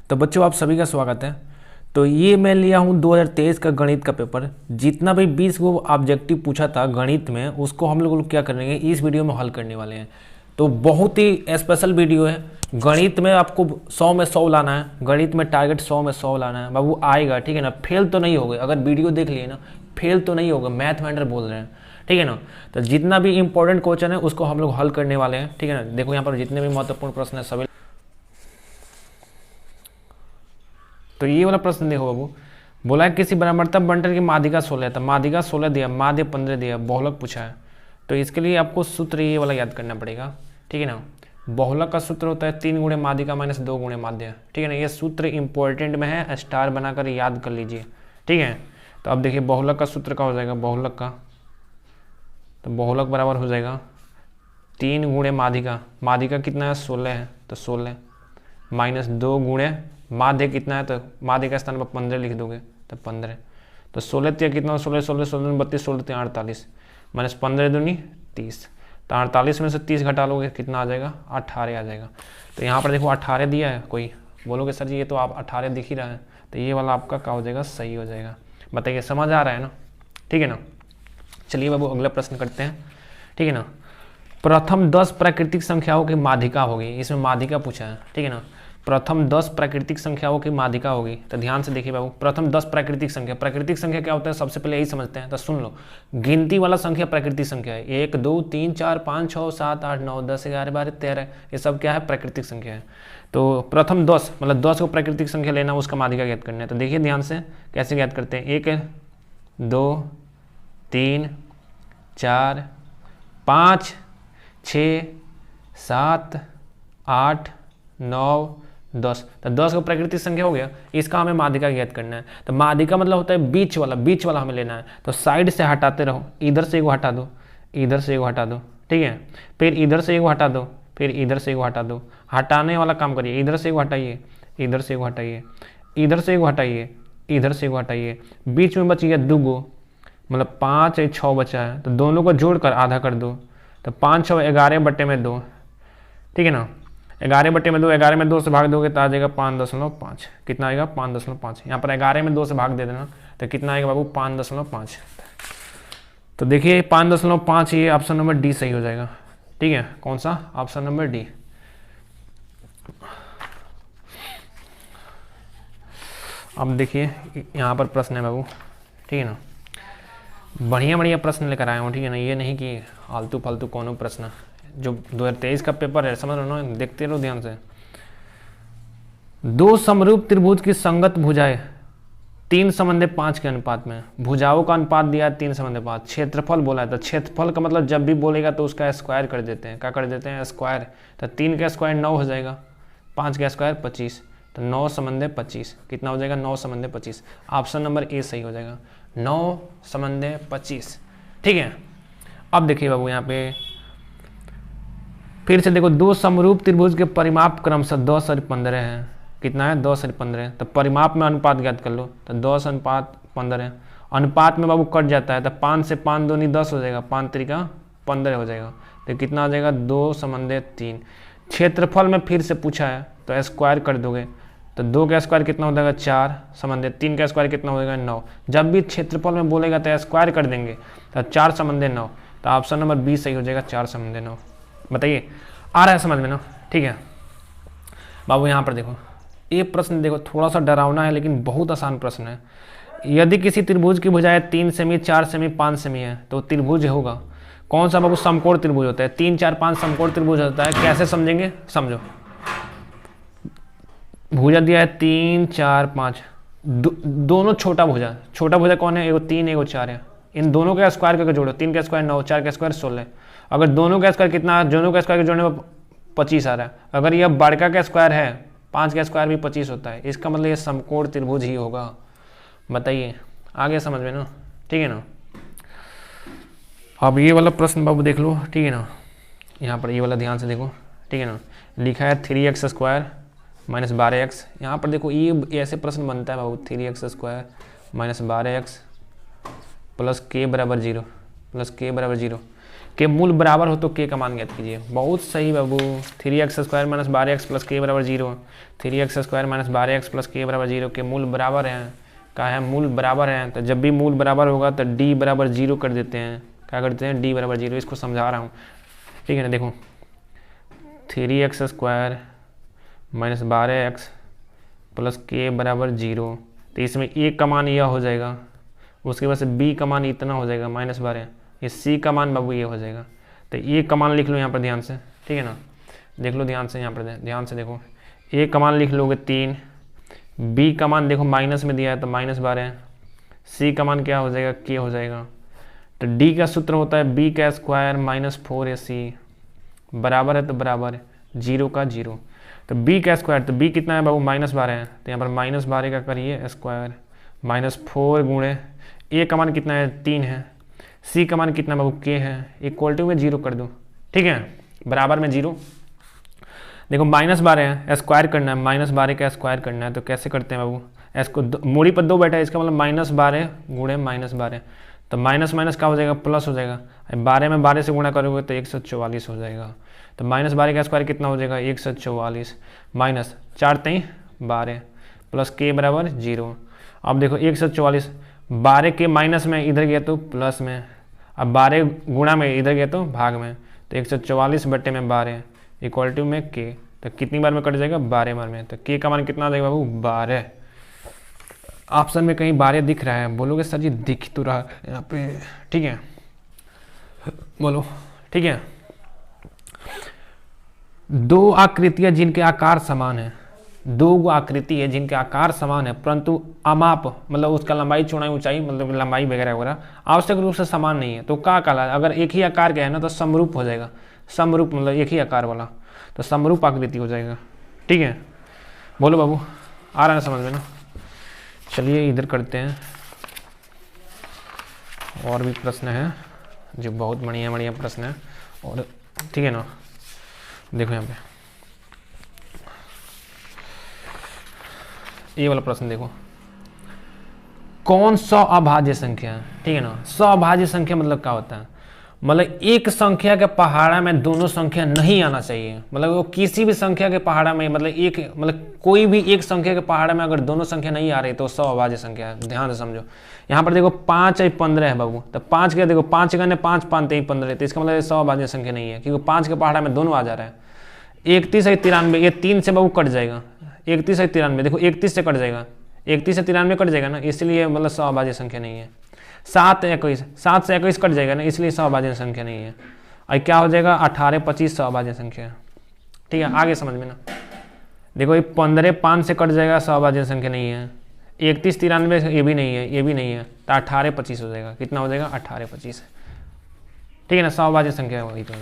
तो बच्चों आप सभी का स्वागत है। तो ये मैं लिया हूँ 2023 का गणित का पेपर। जितना भी 20 को ऑब्जेक्टिव पूछा था गणित में उसको हम लोग क्या करेंगे इस वीडियो में हल करने वाले हैं। तो बहुत ही स्पेशल वीडियो है। गणित में आपको 100 में 100 लाना है, गणित में टारगेट 100 में 100 लाना है बाबू, आएगा ठीक है ना। फेल तो नहीं होगा, अगर वीडियो देख लिए ना फेल तो नहीं होगा, मैथ मैंडर बोल रहे हैं ठीक है ना। तो जितना भी इंपॉर्टेंट क्वेश्चन है उसको हम लोग हल करने वाले हैं ठीक है ना। देखो यहाँ पर जितने भी महत्वपूर्ण प्रश्न है सभी। तो ये वाला प्रश्न देखो बाबू, बोला है किसी बराबरता बंटन की माध्यिका 16 है, तो माध्यिका 16 दिया, माध्य 15 दिया, बहुलक पूछा है। तो इसके लिए आपको सूत्र ये वाला याद करना पड़ेगा ठीक है ना। बहुलक का सूत्र होता है 3 गुणे माध्यिका माइनस 2 गुणे माध्य ठीक है ना। ये सूत्र इंपॉर्टेंट में है, स्टार बनाकर याद कर लीजिए ठीक है। तो अब देखिए बहुलक का सूत्र का हो जाएगा, बहुलक का तो बहुलक बराबर हो जाएगा 3 गुणे माध्यिका, माध्यिका कितना है 16 है तो 16 माइनस 2 गुणे माध्य कितना है, तो माध्य के स्थान पर 15 लिख दोगे तो 15। तो 16 तिया कितना, 16 16 16 32 16 तिया 48 माइनस 15 दूनी 30। तो 48 में से 30 घटा लोगे कितना आ जाएगा, 18 आ जाएगा। तो यहाँ पर देखो 18 दिया है, कोई बोलोगे सर जी ये तो आप 18 दिख ही रहा है, तो ये वाला आपका क्या हो जाएगा, सही हो जाएगा। बताइए समझ आ रहा है ना, ठीक है ना। चलिए बाबू अगला प्रश्न करते हैं ठीक है ना। प्रथम 10 प्राकृतिक संख्याओं की माध्यिका होगी, इसमें माध्यिका पूछा है ठीक है ना। प्रथम 10 प्राकृतिक संख्याओं की माध्यिका होगी, तो ध्यान से देखिए बाबू, प्रथम 10 प्राकृतिक संख्या क्या होता है सबसे पहले यही समझते हैं। तो सुन लो, गिनती वाला संख्या प्राकृतिक संख्या है, 1 2 3 4 5 6 7 8 9 10 11 12 13, ये सब क्या है, प्राकृतिक संख्या है। तो प्रथम 10 मतलब 10 को प्राकृतिक संख्या लेना, उसका माध्यिका ज्ञात करना है। तो देखिए ध्यान से कैसे ज्ञात करते हैं, 1 2 3 4 5 6 7 8 9 10, तो 10 का प्राकृतिक संख्या हो गया, इसका हमें माध्यिका ज्ञात करना है। तो माध्यिका मतलब होता है बीच वाला हमें लेना है। तो साइड से हटाते रहो, इधर से एगो हटा दो, इधर से एगो हटा दो ठीक है, फिर इधर से एगो हटा दो, फिर इधर से एगो हटा दो, हटाने वाला काम करिए। इधर से एगो हटाइए, इधर से एगो हटाइए, इधर से एगो हटाइए, इधर से एगो हटाइए, बीच में बच गया 2 गो, मतलब 5 और 6 बचा है, तो दोनों को जोड़कर आधा कर दो। तो 5 6 11/2 ठीक है ना। 11/2, 11 में 2 से भाग दोगे तो आ जाएगा 5.5, कितना आएगा 5.5। यहाँ पर 11 में 2 से भाग दे देना तो कितना आएगा बाबू 5.5। तो देखिए 5.5, ये ऑप्शन नंबर डी सही हो जाएगा ठीक है। कौन सा, ऑप्शन नंबर डी। अब देखिए यहाँ पर प्रश्न है बाबू ठीक है ना, बढ़िया प्रश्न लेकर आया हूँ ठीक है ना। ये नहीं कि आलतू फालतू कौन प्रश्न, जो 2023 का पेपर है समझ लो ना, देखते रहो ध्यान से। 2 समरूप त्रिभुज की संगत भुजाएं 3:5 के अनुपात में, भुजाओं का अनुपात दिया है 3:5। क्षेत्रफल बोला है, तो क्षेत्रफल का मतलब जब भी बोलेगा तो उसका स्क्वायर कर देते हैं, क्या कर देते हैं, स्क्वायर। तो 3 का स्क्वायर 9 हो जाएगा, 5 का स्क्वायर 25, तो 9/25 कितना हो जाएगा, 9/25। ऑप्शन नंबर ए सही हो जाएगा, 9/25 ठीक है। अब देखिए बाबू यहाँ पे फिर से देखो, 2 समरूप त्रिभुज के परिमाप क्रमशः 10 और 15 है, कितना है 10 और 15। तो परिमाप में अनुपात ज्ञात कर लो, तो 10:15। अनुपात में बाबू कट जाता है, तो 5 से 5 दूनी 10 हो जाएगा, 5 3 15 हो जाएगा, तो कितना आ जाएगा 2/3। क्षेत्रफल में फिर से पूछा है तो स्क्वायर कर दोगे, तो 2 का स्क्वायर कितना हो जाएगा 4/3 का स्क्वायर कितना हो जाएगा 9। जब भी क्षेत्रफल में बोलेगा तो स्क्वायर कर देंगे, तो 4/9। तो ऑप्शन नंबर बी सही हो जाएगा, 4/9। बताइए आ रहा है समझ में ना, ठीक है बाबू। यहाँ पर देखो ये प्रश्न देखो, थोड़ा सा डरावना है लेकिन बहुत आसान प्रश्न है। यदि किसी त्रिभुज की भुजाएं 3 सेमी 4 सेमी 5 सेमी है तो त्रिभुज होगा कौन सा बाबू, समकोण त्रिभुज होता है। 3 4 5 समकोण त्रिभुज होता है, कैसे समझेंगे समझो। भुजा दिया है 3 4 5, दोनों छोटा भुजा कौन है, एगो 3 एगो 4 है, इन दोनों का स्क्वायर करके जोड़ो, 3 का स्क्वायर 9, 4 का स्क्वायर 16। अगर दोनों का स्क्वायर कितना, दोनों का स्क्वायर के जोड़ने में 25 आ रहा है। अगर यह बड़का का स्क्वायर है, 5 का स्क्वायर भी 25 होता है, इसका मतलब ये समकोण त्रिभुज ही होगा। बताइए आगे समझ में ना, ठीक है ना। अब ये वाला प्रश्न बाबू देख लो ठीक है ना, यहाँ पर ये वाला ध्यान से देखो ठीक है ना। लिखा है 3x² - 12x। यहाँ पर देखो ये ऐसे प्रश्न बनता है बाबू, 3x² - 12x + k = 0 + k = 0। के मूल बराबर हो तो के का मान ज्ञात कीजिए। बहुत सही बाबू। 3x² माइनस 12x प्लस के बराबर 0। 3x² माइनस 12x प्लस के बराबर 0 के मूल बराबर हैं। क्या है? मूल बराबर हैं। तो जब भी मूल बराबर होगा तो d बराबर 0 कर देते हैं। क्या करते हैं? d बराबर 0। इसको समझा रहा हूँ, ठीक है ना। देखो 3x² माइनस 12x प्लस के बराबर 0, तो इसमें a का मान यह हो जाएगा, उसके बाद से b का मान इतना हो जाएगा -12, ये c का मान बाबू ये हो जाएगा। तो a का मान लिख लो यहाँ पर ध्यान से, ठीक है ना। देख लो ध्यान से, यहाँ पर ध्यान से देखो, a का मान लिख लोगे 3, b का मान देखो माइनस में दिया है तो -12, c का मान क्या हो जाएगा? k हो जाएगा। तो d का सूत्र होता है b का स्क्वायर माइनस 4ac, बराबर है तो बराबर 0 का 0। तो b का स्क्वायर, तो b कितना है बाबू? -12 है, तो यहाँ पर -12 का करिए स्क्वायर माइनस 4 गुणे a का मान कितना है? 3 है। c का मान कितना बाबू? k है। इक्वल टू में 0 कर दो, ठीक है, बराबर में 0। देखो -12 है, स्क्वायर करना है, -12 का स्क्वायर करना है, तो कैसे करते हैं बाबू? s को मूड़ी पर 2 बैठा है, इसका मतलब -12 गुणे -12, तो माइनस माइनस क्या हो जाएगा? प्लस हो जाएगा। 12 में 12 से गुणा करोगे तो 144 हो जाएगा। तो -12 का स्क्वायर कितना हो जाएगा? 144 माइनस 4 3 12 प्लस के बराबर 0। अब देखो 144, 12 के माइनस में इधर गया तो प्लस में, अब 12 गुणा में इधर गया तो भाग में, तो 144 बट्टे में 12 इक्वल टू में के। तो कितनी बार में कट जाएगा? 12 बार में। तो के का मान कितना आ जाएगा बाबू? 12। ऑप्शन में कहीं 12 दिख रहा है? बोलोगे सर जी दिख तो रहा है यहाँ पे, ठीक है, बोलो, ठीक है। दो आकृतियां जिनके आकार समान है, दो आकृति है जिनके आकार समान है परंतु अमाप, मतलब उसका लंबाई चौड़ाई ऊंचाई, मतलब लंबाई वगैरह वगैरह आवश्यक रूप से समान नहीं है, तो क्या कहलाएगा? अगर एक ही आकार का है ना तो समरूप हो जाएगा। समरूप मतलब एक ही आकार वाला, तो समरूप आकृति हो जाएगा, ठीक है। बोलो बाबू, आ रहा है समझ में ना? चलिए इधर करते हैं, और भी प्रश्न है जो बहुत बढ़िया बढ़िया प्रश्न है, और ठीक है ना। देखो यहाँ पे ये वाला प्रश्न देखो, कौन सा अभाज्य संख्या है, ठीक है ना। सअभाज्य संख्या मतलब क्या होता है? मतलब एक संख्या के पहाड़ा में दोनों संख्या नहीं आना चाहिए, मतलब वो किसी भी संख्या के पहाड़ा में, मतलब कोई भी एक संख्या के पहाड़ा में अगर दोनों संख्या नहीं आ रही तो सअभाज्य संख्या है। ध्यान से समझो, यहाँ पर देखो 5 और 15 है बाबू, तो 5 का देखो 5 गने 5 5 3 15, तो इसका मतलब सअभाज्य संख्या नहीं है, क्योंकि 5 के पहाड़ा में दोनों आ जा रहा है। 31 और 93, ये 3 से बाबू कट जाएगा, 31 और 93 देखो 31 से कट जाएगा, 31 से 93 कट जाएगा ना, इसलिए मतलब सअभाज्य संख्या नहीं है। 7 से 21 कट जाएगा ना, इसलिए सअभाज्य संख्या नहीं है। और क्या हो जाएगा? 18 25 सअभाज्य संख्या है, ठीक है। आगे समझ में ना, देखो ये 15 5 से कट जाएगा, सअभाज्य संख्या नहीं है। 31 93 ये भी नहीं है, ये भी नहीं है, तो 18 25 हो जाएगा। कितना हो जाएगा? 18 25, ठीक है ना, सअभाज्य संख्या वही तो।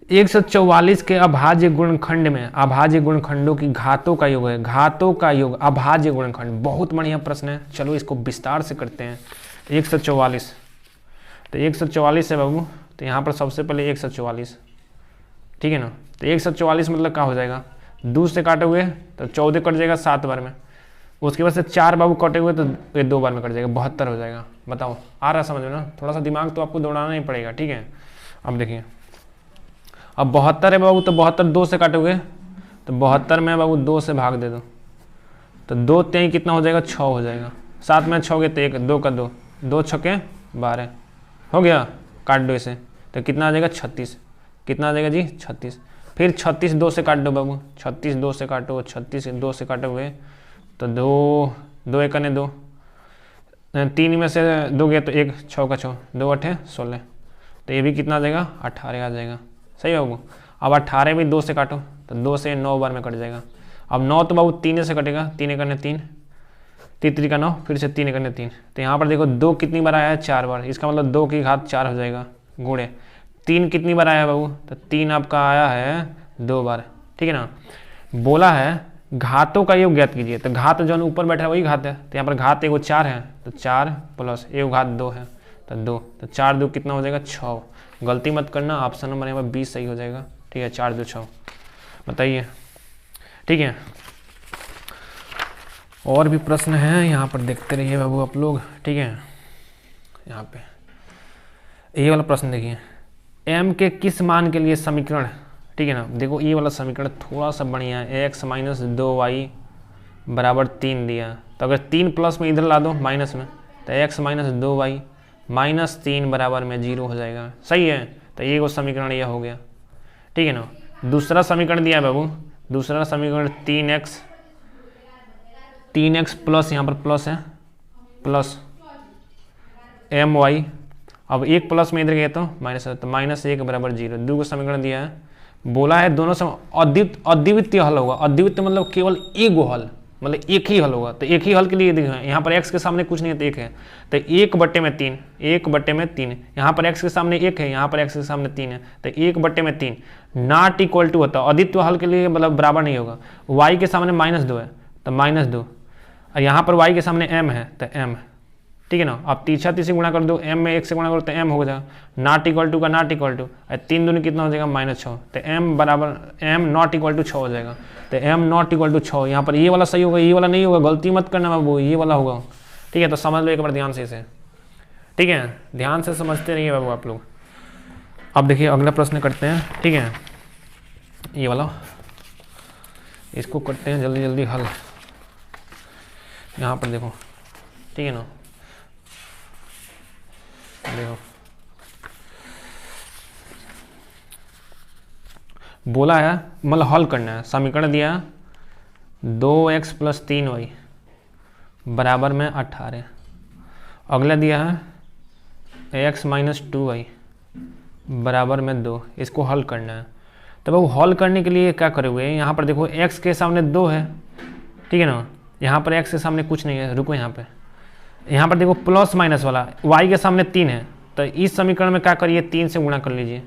144 के अभाज्य गुणनखंड में अभाज्य गुणनखंडों की घातों का योग है। घातों का योग अभाज्य गुणनखंड, बहुत बढ़िया प्रश्न है। चलो इसको विस्तार से करते हैं। 144, तो 144 है बाबू, तो यहाँ पर सबसे पहले 144, ठीक है ना। तो 144 मतलब क्या हो जाएगा? 2 से काटे हुए तो 14 कट जाएगा 7 बार में, उसके बाद से 4 बाबू कटे हुए तो ये 2 बार में कट जाएगा, 72 हो जाएगा। बताओ आ रहा समझ में ना? थोड़ा सा दिमाग तो आपको दौड़ाना ही पड़ेगा, ठीक है। अब देखिए, अब 72 है बाबू, तो 72 2 से काटोगे तो 72 में बाबू 2 से भाग दे दो, तो 2 3 कितना हो जाएगा? 6 हो जाएगा। 7 में 6 तो 1 2 का 2 2 6 12 हो गया, काट दो इसे, तो कितना आ जाएगा? 36। कितना आ जाएगा जी? 36। फिर 36 2 से काट दो बाबू, 36 2 से काटो, 36 2 से काटोगे तो 2 1 ने 2, 3 में से 2 गया तो 1 6 का 6 2 8 16, तो ये भी कितना आ जाएगा? 18 आ जाएगा। सही है बाबू। अब 18 भी 2 से काटो, तो 2 से 9 बार में कट जाएगा। अब 9 तो बाबू 3 से कटेगा, 3 1 3 3 का 9, फिर से 3 1 3, तो यहाँ पर देखो 2 कितनी बार आया है? 4 बार, इसका मतलब 2 की घात 4 हो जाएगा गुणे 3 कितनी बार आया है बाबू? तो 3 आपका आया है 2 बार, ठीक है ना। बोला है घातों का योग ज्ञात कीजिए, तो घात जो ऊपर बैठा है वही घात है, तो यहाँ पर घात एगो 4 है, तो 4 प्लस एगो घात 2 है, तो 2, तो 4 2 कितना हो जाएगा? 6। गलती मत करना, ऑप्शन नंबर यहाँ पर 20 सही हो जाएगा, ठीक है। 4 2 6, बताइए, ठीक है। और भी प्रश्न हैं यहाँ पर, देखते रहिए बाबू आप लोग, ठीक है। यहाँ पे ये वाला प्रश्न देखिए, m के किस मान के लिए समीकरण, ठीक है ना, देखो ये वाला समीकरण थोड़ा सा बढ़िया है, x माइनस 2y बराबर 3 दिया, तो अगर 3 प्लस में इधर ला दो माइनस में, तो x माइनस 2y माइनस 3 बराबर में 0 हो जाएगा, सही है। तो ये वो समीकरण यह हो गया, ठीक है ना। दूसरा समीकरण दिया है बाबू, दूसरा समीकरण 3x प्लस, यहाँ पर प्लस है, प्लस my, अब एक प्लस में इधर गया तो माइनस है, तो माइनस 1 बराबर 0, दो को समीकरण दिया है। बोला है दोनों से अद्वितीय हल होगा, अद्वितीय मतलब केवल एक हल, मतलब एक ही हल होगा। तो एक ही हल के लिए देखो यहाँ पर x के सामने कुछ नहीं है तो 1 है, तो 1/3, 1/3, यहाँ पर x के सामने 1 है, यहाँ पर x के सामने 3 है, तो 1/3 नॉट इक्वल टू होता है, अद्वितीय हल के लिए मतलब बराबर नहीं होगा। y के सामने -2 है तो -2, और यहाँ पर y के सामने m है तो m, ठीक है ना। अब तीसरा तीसरी गुणा कर दो, m में 1 से गुणा करो तो m हो जाएगा, नॉट इक्वल टू का नॉट इक्वल टू, 3 दूनी कितना हो जाएगा -6, तो m बराबर m नॉट इक्वल टू 6 हो जाएगा, तो m नॉट इक्वल टू 6। यहाँ पर ये वाला सही होगा, ये वाला नहीं होगा, गलती मत करना बाबू, ये वाला होगा, ठीक है। तो समझ लो एक बार ध्यान से इसे, ठीक है, ध्यान से समझते रहिए बाबू आप लोग। अब देखिए अगला प्रश्न करते हैं, ठीक है, ये वाला, इसको करते हैं जल्दी जल्दी हल। यहाँ पर देखो, ठीक है ना, देखो बोला है मतलब हल करना है, समीकरण दिया 2x प्लस 3y बराबर में 18, अगला दिया है x माइनस 2y बराबर में 2, इसको हल करना है। तो वो हल करने के लिए क्या करोगे, यहाँ पर देखो x के सामने 2 है, ठीक है ना, यहाँ पर x के सामने कुछ नहीं है, रुको यहाँ पर देखो प्लस माइनस वाला y के सामने 3 है, तो इस समीकरण में क्या करिए 3 से गुणा कर लीजिए,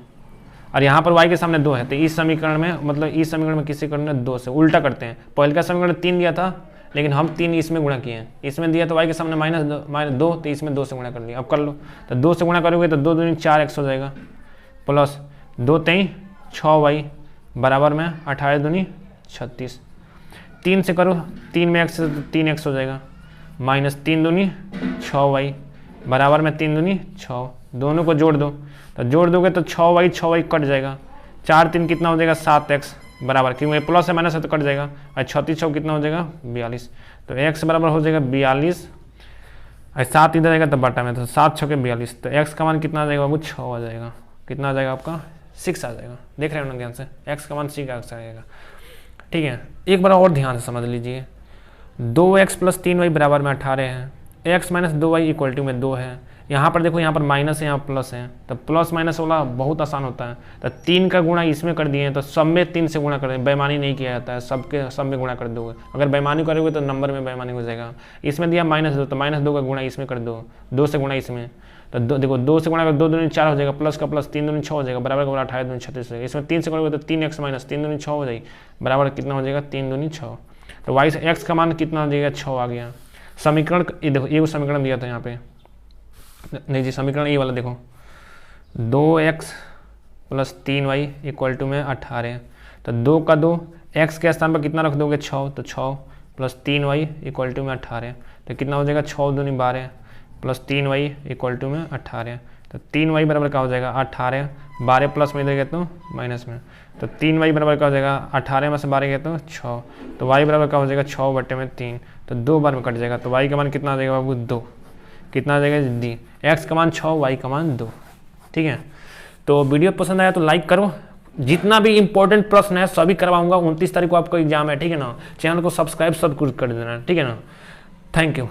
और यहाँ पर y के सामने 2 है, तो इस समीकरण में मतलब इस समीकरण में किसी करना 2 से उल्टा करते हैं। पहले का समीकरण 3 दिया था, लेकिन हम 3 इसमें गुणा किए हैं, इसमें दिया तो y के सामने -2, तो इसमें 2 से गुणा कर लिया। अब कर लो, तो 2 से गुणा करोगे तो 2 दूनी 4x हो जाएगा, प्लस 2 3 6y बराबर में 18 दूनी 36, 3 से करो, 3 में x से 3x हो जाएगा, माइनस 3 दूनी 6y बराबर में 3 दूनी 6, दोनों को जोड़ दो, तो जोड़ दोगे तो 6y कट जाएगा, 4 3 कितना हो जाएगा 7x बराबर, क्योंकि प्लस है माइनस है तो कट जाएगा, और 36 6 कितना हो जाएगा 42, तो x बराबर हो जाएगा 42, और 7 इधर आएगा तो बटा में, तो 7 6 42, तो x का मान कितना आ जाएगा बाबू 6 आ जाएगा, कितना आ जाएगा आपका 6 आ जाएगा। देख रहे हो ना ध्यान से, x का मान 6 आ जाएगा, ठीक है। एक बार और ध्यान से समझ लीजिए, 2x प्लस 3y बराबर में 18 है, x minus 2y equal to में 2 है, यहाँ पर देखो यहाँ पर माइनस है, यहाँ प्लस है, तो प्लस माइनस वाला बहुत आसान होता है, तो 3 का गुणा इसमें कर दिए, तो सब में 3 से गुणा कर दें, बेईमानी नहीं किया जाता है, सब में गुणा कर दोगे, अगर बेईमानी करोगे तो नंबर में बेईमानी हो जाएगा। इसमें दिया -2, तो -2 का गुणा इसमें कर दो, 2 से गुणा इसमें, तो देखो 2 से गुणा कर 2 दूनी 4 हो जाएगा, प्लस का प्लस 3 दूनी 6 हो जाएगा, बराबर का बराबर 18 दूनी 36 हो जाएगा, इसमें 3 से करोगे तो 3x माइनस 3 दूनी 6 हो जाएगी, बराबर कितना हो जाएगा 3 दूनी 6, तो y से x का मान कितना हो जाएगा 6 आ गया। समीकरण ये देखो, ये समीकरण दिया था यहाँ पे, नहीं जी समीकरण ये वाला देखो, 2x plus 3y equal to में 18, तो 2 का 2 x के स्थान पर कितना रख दोगे 6, तो 6 प्लस 3y इक्वल टू में 18, तो कितना हो जाएगा 6 दूनी 12 प्लस 3y इक्वल टू में 18, तो 3y बराबर क्या हो जाएगा 18, 12 प्लस में इधर गए तो माइनस में, तो 3y बराबर क्या हो जाएगा 18 में से 12 गए तो 6, तो y बराबर क्या हो जाएगा 6/3, तो 2 बार में कट जाएगा, तो y का मान कितना आ जाएगा बाबू 2, कितना आ जाएगा दी, x का मान 6 y का मान 2, ठीक है। तो वीडियो पसंद आया तो लाइक करो, जितना भी इंपॉर्टेंट प्रश्न है सभी करवाऊंगा, 29 तारीख को आपका एग्जाम है, ठीक है ना। चैनल को सब्सक्राइब सब कुछ कर देना, ठीक है ना। Thank you.